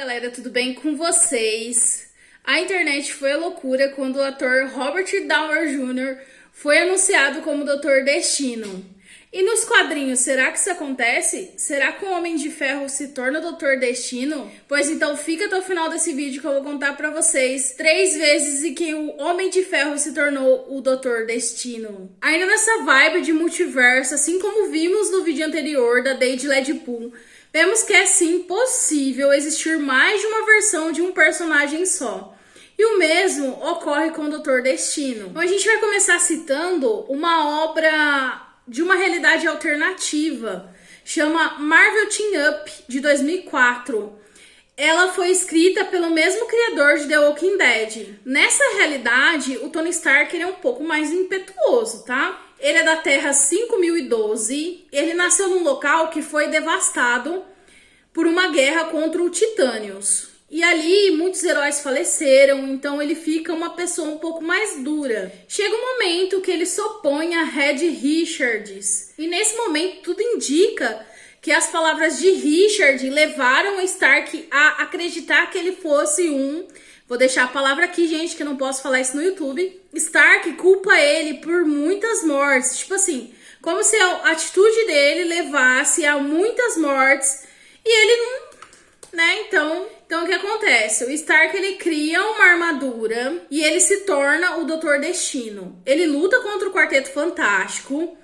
Galera, tudo bem com vocês? A internet foi a loucura quando o ator Robert Downey Jr. foi anunciado como Doutor Destino. E nos quadrinhos, será que isso acontece? Será que o Homem de Ferro se torna Doutor Destino? Pois então fica até o final desse vídeo que eu vou contar pra vocês 3 vezes em que o Homem de Ferro se tornou o Doutor Destino. Ainda nessa vibe de multiverso, assim como vimos no vídeo anterior da Day de Deadpool, vemos que é sim possível existir mais de uma versão de um personagem só. E o mesmo ocorre com o Doutor Destino. Então a gente vai começar citando uma obra de uma realidade alternativa, chama Marvel Team Up, de 2004. Ela foi escrita pelo mesmo criador de The Walking Dead. Nessa realidade, o Tony Stark ele é um pouco mais impetuoso, tá? Ele é da Terra 5012, ele nasceu num local que foi devastado por uma guerra contra o Titânios. E ali muitos heróis faleceram, então ele fica uma pessoa um pouco mais dura. Chega um momento que ele se opõe a Reed Richards. E nesse momento tudo indica que as palavras de Richard levaram Stark a acreditar que ele fosse um... Vou deixar a palavra aqui, gente, que eu não posso falar isso no YouTube. Stark culpa ele por muitas mortes. Tipo assim, como se a atitude dele levasse a muitas mortes. E ele não... né? Então o que acontece? O Stark ele cria uma armadura e ele se torna o Doutor Destino. Ele luta contra o Quarteto Fantástico.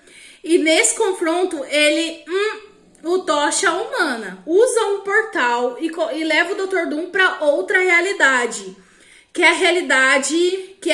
E nesse confronto ele... o Tocha Humana usa um portal e leva o Dr. Doom para outra realidade, que é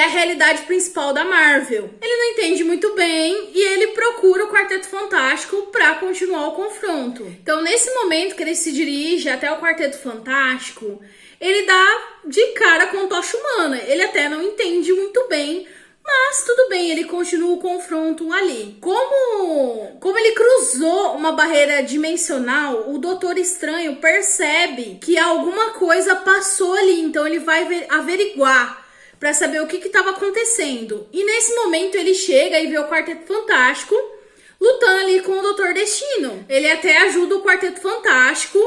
a realidade principal da Marvel. Ele não entende muito bem e ele procura o Quarteto Fantástico para continuar o confronto. Então, nesse momento que ele se dirige até o Quarteto Fantástico, ele dá de cara com o Tocha Humana. Ele até não entende muito bem, mas tudo bem, ele continua o confronto ali. Como ele cruzou uma barreira dimensional, o Doutor Estranho percebe que alguma coisa passou ali. Então ele vai averiguar para saber o que estava acontecendo. E nesse momento ele chega e vê o Quarteto Fantástico lutando ali com o Doutor Destino. Ele até ajuda o Quarteto Fantástico,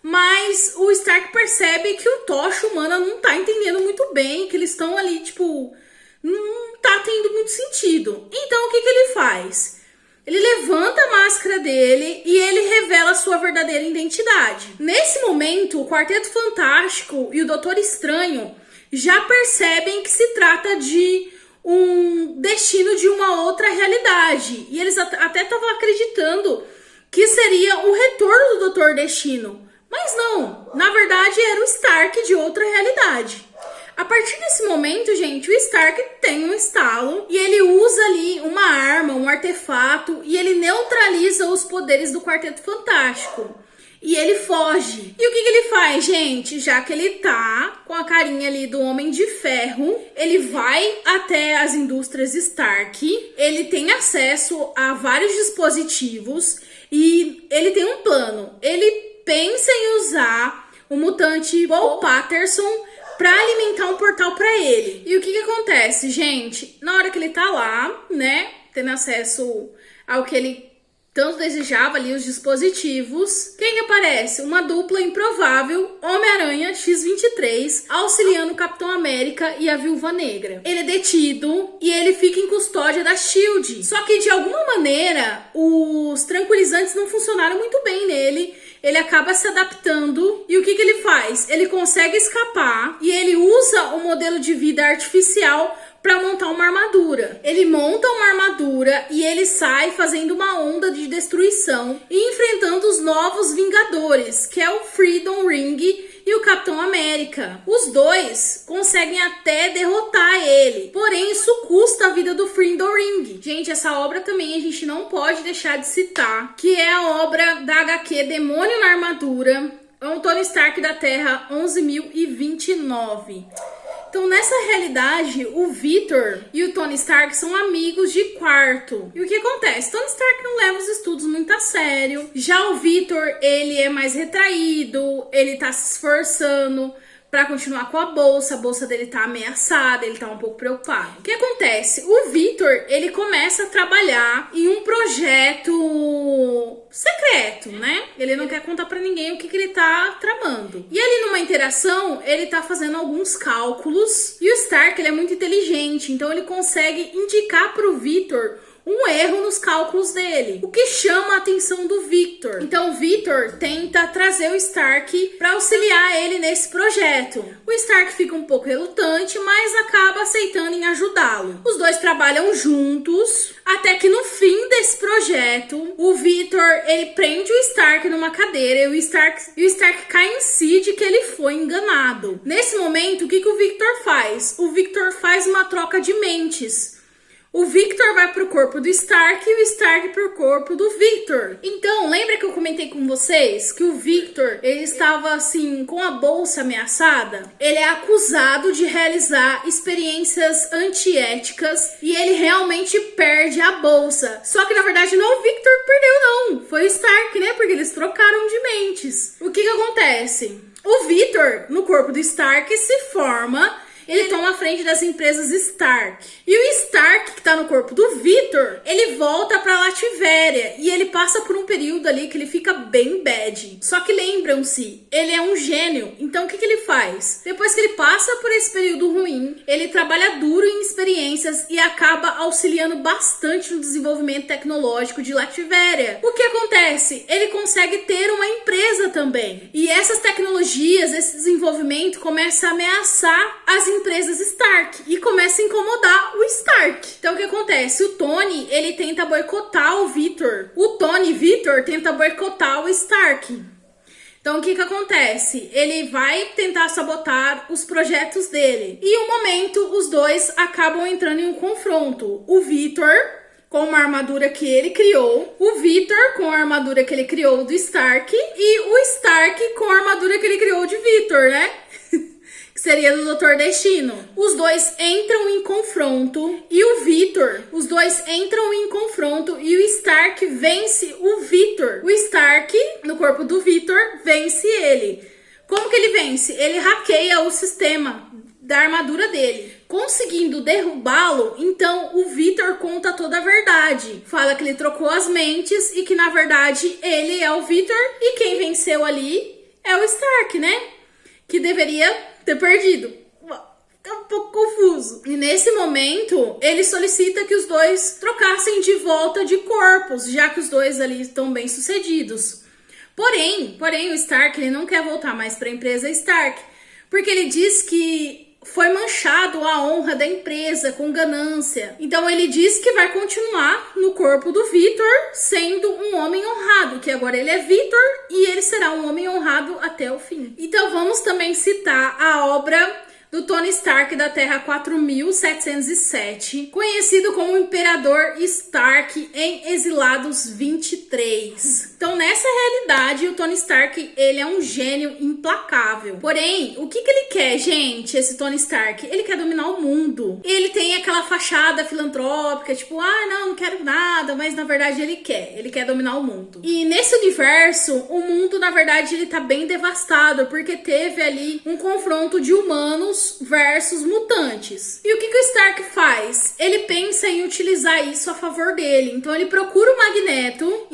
mas o Stark percebe que o Tocha Humana não tá entendendo muito bem, que eles estão ali, tipo... não tá tendo muito sentido. Então o que ele faz? Ele levanta a máscara dele e ele revela a sua verdadeira identidade. Nesse momento, o Quarteto Fantástico e o Doutor Estranho já percebem que se trata de um destino de uma outra realidade. E eles até estavam acreditando que seria o retorno do Doutor Destino. Mas não, na verdade era o Stark de outra realidade. A partir desse momento, gente, o Stark tem um estalo e ele usa ali uma arma, um artefato e ele neutraliza os poderes do Quarteto Fantástico. E ele foge. E o que ele faz, gente? Já que ele tá com a carinha ali do Homem de Ferro, ele vai até as indústrias Stark, ele tem acesso a vários dispositivos e ele tem um plano. Ele pensa em usar o mutante Paul Patterson pra alimentar um portal pra ele. E o que acontece, gente? Na hora que ele tá lá, né, tendo acesso ao que ele tanto desejava ali, os dispositivos, quem que aparece? Uma dupla improvável, Homem-Aranha X-23, auxiliando o Capitão América e a Viúva Negra. Ele é detido e ele fica em custódia da SHIELD. Só que de alguma maneira, os tranquilizantes não funcionaram muito bem nele. Ele acaba se adaptando e o que ele faz? Ele consegue escapar e ele usa o modelo de vida artificial para montar uma armadura. Ele monta uma armadura e ele sai fazendo uma onda de destruição e enfrentando os novos Vingadores, que é o Freedom Ring e o Capitão América. Os dois conseguem até derrotar ele, porém isso custa a vida do Freedom Ring. Gente, essa obra também a gente não pode deixar de citar, que é a obra da HQ Demônio na Armadura, é o Tony Stark da Terra 11.029. Então, nessa realidade, o Victor e o Tony Stark são amigos de quarto. E o que acontece? Tony Stark não leva os estudos muito a sério. Já o Victor, ele é mais retraído, ele tá se esforçando pra continuar com a bolsa dele tá ameaçada, ele tá um pouco preocupado. O que acontece? O Victor, ele começa a trabalhar em um projeto secreto, né? Ele não quer contar pra ninguém o que ele tá tramando. E ali numa interação, ele tá fazendo alguns cálculos, e o Stark, ele é muito inteligente, então ele consegue indicar pro Victor um erro nos cálculos dele, o que chama a atenção do Victor. Então o Victor tenta trazer o Stark para auxiliar ele nesse projeto. O Stark fica um pouco relutante, mas acaba aceitando em ajudá-lo. Os dois trabalham juntos, até que no fim desse projeto, o Victor, ele prende o Stark numa cadeira e o Stark cai em si de que ele foi enganado. Nesse momento, o que o Victor faz? O Victor faz uma troca de mentes. O Victor vai pro corpo do Stark e o Stark pro corpo do Victor. Então, lembra que eu comentei com vocês que o Victor, ele estava assim, com a bolsa ameaçada? Ele é acusado de realizar experiências antiéticas e ele realmente perde a bolsa. Só que na verdade não o Victor perdeu não, foi o Stark, né? Porque eles trocaram de mentes. O que acontece? O Victor, no corpo do Stark, se forma... Ele toma a frente das empresas Stark. E o Stark, que tá no corpo do Victor, ele volta pra Lativéria. E ele passa por um período ali que ele fica bem bad. Só que lembram-se, ele é um gênio. Então o que ele faz? Depois que ele passa por esse período ruim, ele trabalha duro em experiências e acaba auxiliando bastante no desenvolvimento tecnológico de Lativéria. O que acontece? Ele consegue ter uma empresa também. E essas tecnologias, esse desenvolvimento começa a ameaçar as empresas Stark e começa a incomodar o Stark. Então o que acontece? O Tony, ele tenta boicotar o Victor. O Tony Victor tenta boicotar o Stark. Então o que acontece? Ele vai tentar sabotar os projetos dele. E em um momento os dois acabam entrando em um confronto. O Victor com uma armadura que ele criou, o Victor com a armadura que ele criou do Stark e o Stark com a armadura que ele criou de Victor, né? Que seria do Dr. Destino. Os dois entram em confronto e o Victor, os dois entram em confronto e o Stark vence o Victor. O Stark, no corpo do Victor, vence ele. Como que ele vence? Ele hackeia o sistema da armadura dele. Conseguindo derrubá-lo, então o Victor conta toda a verdade. Fala que ele trocou as mentes e que na verdade ele é o Victor e quem venceu ali é o Stark, né? Que deveria ter perdido. Tá um pouco confuso. E nesse momento, ele solicita que os dois trocassem de volta de corpos, já que os dois ali estão bem sucedidos. Porém o Stark, ele não quer voltar mais para a empresa Stark, porque ele diz que foi manchado a honra da empresa com ganância. Então ele diz que vai continuar no corpo do Victor sendo um homem honrado, que agora ele é Victor e ele será um homem honrado até o fim. Então vamos também citar a obra do Tony Stark da Terra 4707, conhecido como Imperador Stark em Exilados 23. Então, nessa realidade, o Tony Stark, ele é um gênio implacável. Porém, o que ele quer, gente, esse Tony Stark? Ele quer dominar o mundo. Ele tem aquela fachada filantrópica, tipo, não quero nada, mas na verdade ele quer dominar o mundo. E nesse universo, o mundo, na verdade, ele tá bem devastado, porque teve ali um confronto de humanos versus mutantes. E o que o Stark faz? Ele pensa em utilizar isso a favor dele. Então ele procura o Magneto.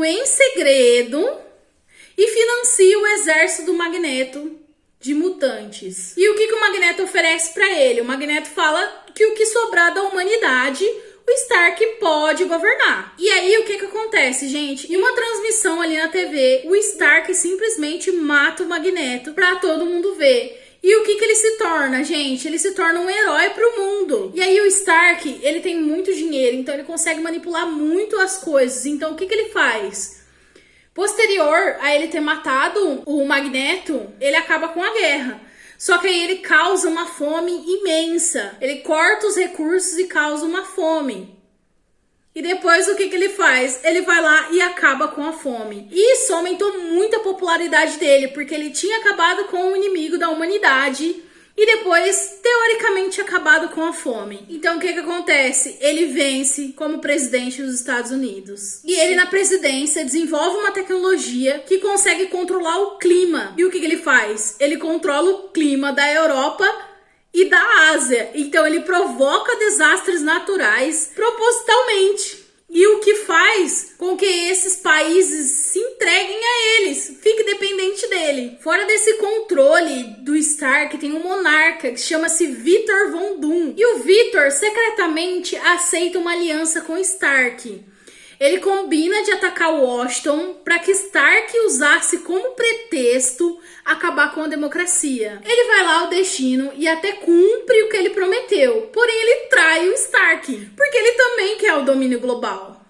Em segredo e financia o exército do Magneto de mutantes. E o que o Magneto oferece para ele? O Magneto fala que o que sobrar da humanidade, o Stark pode governar. E aí, o que acontece, gente? Em uma transmissão ali na TV, o Stark simplesmente mata o Magneto pra todo mundo ver. E o que ele se torna, gente? Ele se torna um herói pro mundo. E aí o Stark, ele tem muito dinheiro, então ele consegue manipular muito as coisas. Então o que ele faz? Posterior a ele ter matado o Magneto, ele acaba com a guerra. Só que aí ele causa uma fome imensa. Ele corta os recursos e causa uma fome. E depois o que ele faz? Ele vai lá e acaba com a fome. Isso aumentou muito a popularidade dele, porque ele tinha acabado com o inimigo da humanidade e depois, teoricamente, acabado com a fome. Então, o que acontece? Ele vence como presidente dos Estados Unidos. E ele, na presidência, desenvolve uma tecnologia que consegue controlar o clima. E o que ele faz? Ele controla o clima da Europa e da Ásia. Então, ele provoca desastres naturais propositalmente. E o que faz com que esses países se entreguem a eles, fique dependente dele. Fora desse controle do Stark, tem um monarca que chama-se Victor Von Doom. E o Victor secretamente aceita uma aliança com Stark. Ele combina de atacar Washington para que Stark usasse como pretexto acabar com a democracia. Ele vai lá ao destino e até cumpre o que ele prometeu. Porém, ele trai o Stark, porque ele também quer o domínio global.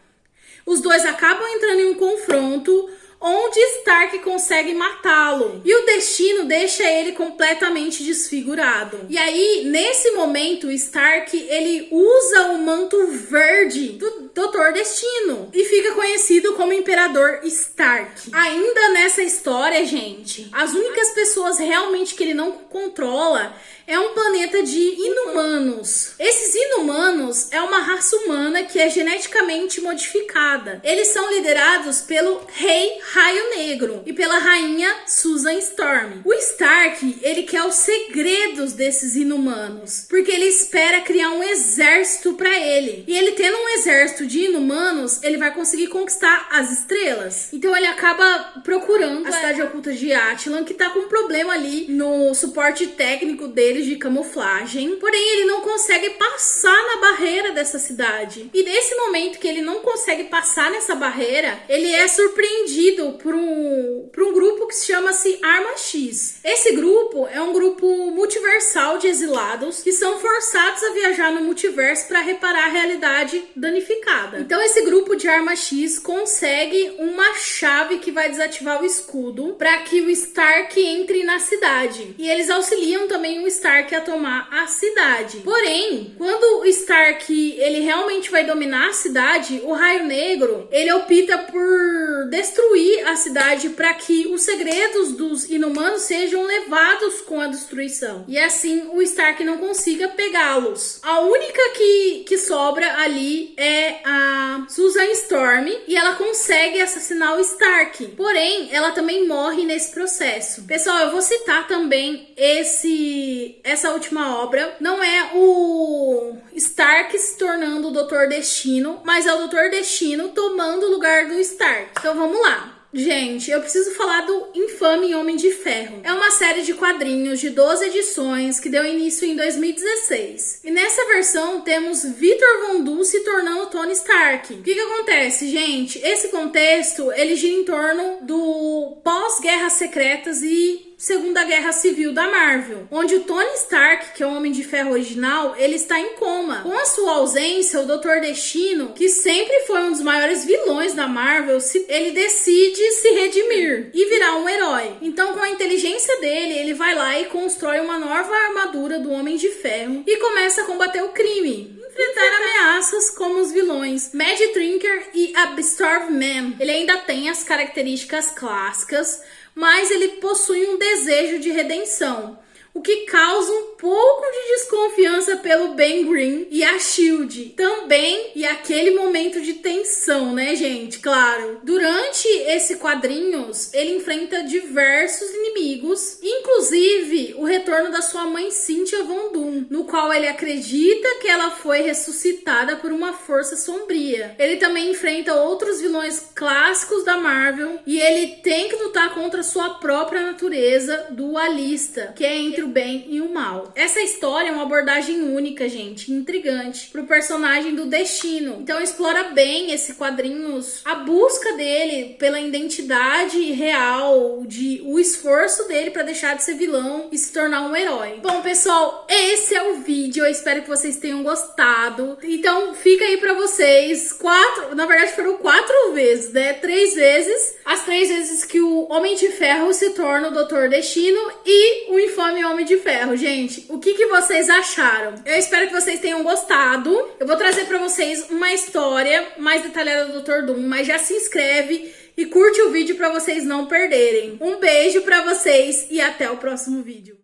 Os dois acabam entrando em um confronto onde Stark consegue matá-lo. E o destino deixa ele completamente desfigurado. E aí, nesse momento, Stark, ele usa o manto verde do Dr. Destino e fica conhecido como Imperador Stark. Ainda nessa história, gente, as únicas pessoas realmente que ele não controla é um planeta de inumanos. Esses inumanos é uma raça humana que é geneticamente modificada. Eles são liderados pelo Rei Raio Negro e pela Rainha Susan Storm. O Stark, ele quer os segredos desses inumanos, porque ele espera criar um exército para ele. E ele tendo um exército de inumanos, ele vai conseguir conquistar as estrelas. Então ele acaba procurando a cidade oculta de Attilan, que tá com um problema ali no suporte técnico deles de camuflagem. Porém, ele não consegue passar na barreira dessa cidade. E nesse momento que ele não consegue passar nessa barreira, ele é surpreendido por um grupo que chama-se Arma X. Esse grupo é um grupo multiversal de exilados que são forçados a viajar no multiverso para reparar a realidade danificada. Então esse grupo de Arma X consegue uma chave que vai desativar o escudo para que o Stark entre na cidade. E eles auxiliam também o Stark a tomar a cidade. Porém, quando o Stark ele realmente vai dominar a cidade, o Raio Negro ele opta por destruir a cidade para que os segredos dos inumanos sejam levados com a destruição. E assim o Stark não consiga pegá-los. A única que sobra ali é a Susan Storm e ela consegue assassinar o Stark. Porém, ela também morre nesse processo. Pessoal, eu vou citar também essa última obra. Não é o Stark se tornando o Dr. Destino, mas é o Dr. Destino tomando o lugar do Stark. Então vamos lá. Gente, eu preciso falar do infame Homem de Ferro. É uma série de quadrinhos de 12 edições que deu início em 2016. E nessa versão temos Victor Von Doom se tornando Tony Stark. O que acontece, gente? Esse contexto, ele gira em torno do pós-Guerras Secretas e Segunda Guerra Civil da Marvel, onde o Tony Stark, que é o Homem de Ferro original, ele está em coma. Com a sua ausência, o Dr. Destino, que sempre foi um dos maiores vilões da Marvel, ele decide se redimir e virar um herói. Então, com a inteligência dele, ele vai lá e constrói uma nova armadura do Homem de Ferro e começa a combater o crime, enfrentar ameaças como os vilões Mad Trinker e Absorb Man. Ele ainda tem as características clássicas, mas ele possui um desejo de redenção, o que causa um pouco de desconfiança pelo Ben Green e a SHIELD. Também, e aquele momento de tensão, né, gente? Claro. Durante esse quadrinhos, ele enfrenta diversos inimigos, inclusive o retorno da sua mãe Cynthia Von Doom, no qual ele acredita que ela foi ressuscitada por uma força sombria. Ele também enfrenta outros vilões clássicos da Marvel e ele tem que lutar contra sua própria natureza dualista, que é entre o bem e o mal. Essa história é uma abordagem única, gente, intrigante, pro personagem do Destino. Então explora bem esse quadrinhos, a busca dele pela identidade real, o esforço dele para deixar de ser vilão e se tornar um herói. Bom, pessoal, esse é o vídeo. Eu espero que vocês tenham gostado. Então fica aí pra vocês na verdade foram 4 vezes, né? 3 vezes. As 3 vezes que o Homem de Ferro se torna o Dr. Destino e o infame Homem de Ferro. Gente, o que vocês acharam? Eu espero que vocês tenham gostado. Eu vou trazer pra vocês uma história mais detalhada do Dr. Doom, mas já se inscreve e curte o vídeo pra vocês não perderem. Um beijo pra vocês e até o próximo vídeo.